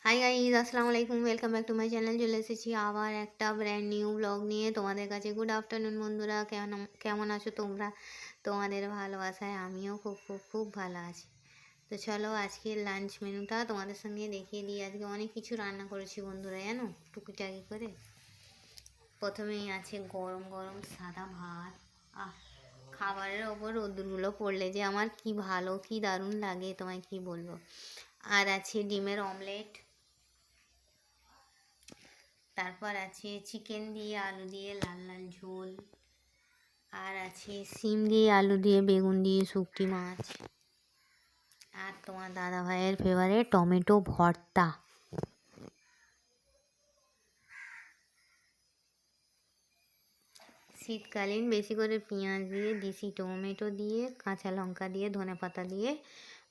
Hi guys, আসসালামু আলাইকুম, welcome back to my channel. চলে এসেছি আবার একটা ব্র্যান্ড নিউ ব্লগ নিয়ে তোমাদের কাছে। গুড আফটারনুন বন্ধুরা, কেমন আছো তোমরা? তোমাদের ভালোবাসায় আমিও খুব খুব খুব ভালো আছি। তো চলো আজকের লাঞ্চ মেনুটা তোমাদের সঙ্গে দেখিয়ে দিই। আজকে অনেক কিছু রান্না করেছি বন্ধুরা, জানো, টুকিটাকি করে। প্রথমেই আছে গরম গরম সাদা ভাত। খাবারের ওপর রোদ্দুরগুলো পড়লে যে আমার কি ভালো, কি দারুণ লাগে, তোমায় কি বলবো। আর আছে ডিমের অমলেট। তারপর আছে চিকেন দিয়ে আলু দিয়ে লাল লাল ঝোল। আর আছে শিম দিয়ে আলু দিয়ে বেগুন দিয়ে শুকটি মাছ। আর তোমার দাদা ভাইয়ের ফেভারিট টমেটো ভর্তা। শীতকালীন বেশি করে পেঁয়াজ দিয়ে, দেশি টমেটো দিয়ে, কাঁচা লঙ্কা দিয়ে, ধনেপাতা দিয়ে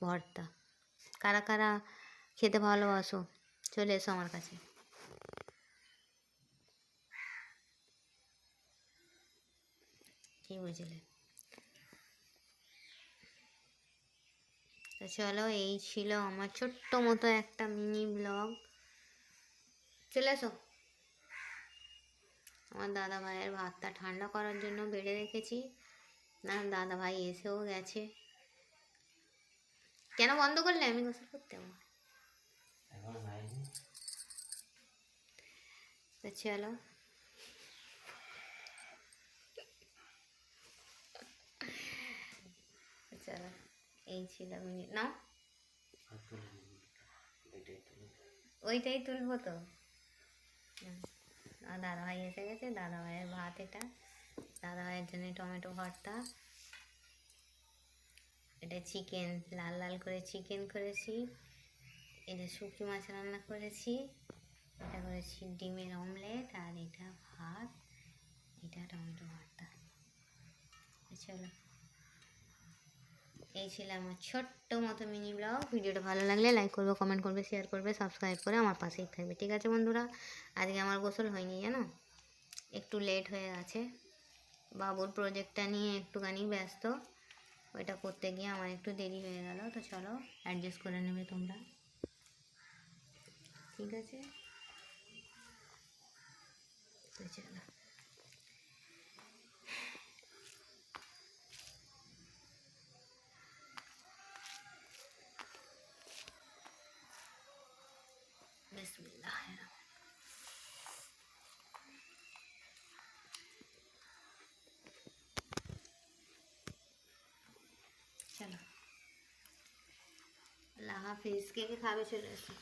ভর্তা। কারা কারা খেতে ভালোবাসো চলে এসো আমার কাছে। কি বুঝলে? তো চলো, এই ছিল আমার ছোট্ট মতো একটা মিনি ব্লগ। চলে এসো। আমার দাদা ভাইয়ের ভাতটা ঠান্ডা করার জন্য বেড়ে রেখেছি। না, দাদা ভাই এসেও গেছে। কেন বন্ধ করলে? আমি গোসল করতে হবে। তো চলো, চলো, এই ছিল মিনিট না, ওইটাই তুলবো তো। আর দাদা ভাই এসে গেছে, দাদা ভাইয়ের ভাত এটা। দাদা ভাইয়ের জন্য টমেটো ভর্তা। এটা চিকেন, লাল লাল করে চিকেন করেছি। এটা শুকনো মাছ রান্না করেছি। এটা করেছি ডিমের অমলেট। আর এটা ভাত, এটা টমেটো ভর্তা। চলো, এই ছিল আমার ছোট্ট মতো মিনি ব্লগ। ভিডিওটা ভালো লাগলে লাইক করবে, কমেন্ট করবে, শেয়ার করবে, সাবস্ক্রাইব করে আমার পাশেই থাকবে। ঠিক আছে বন্ধুরা, আজকে আমার গোসল হয়নি জানো, একটু লেট হয়ে গেছে। বাবুর প্রজেক্টটা নিয়ে একটুখানি ব্যস্ত, ওইটা করতে গিয়ে আমার একটু দেরি হয়ে গেল। তো চলো, অ্যাডজাস্ট করে নেবে তোমরা, ঠিক আছে? তো চলো, বিসমিল্লাহ। চলো, আল্লাহ হাফিজ। কে কে খাবে চলে এসো।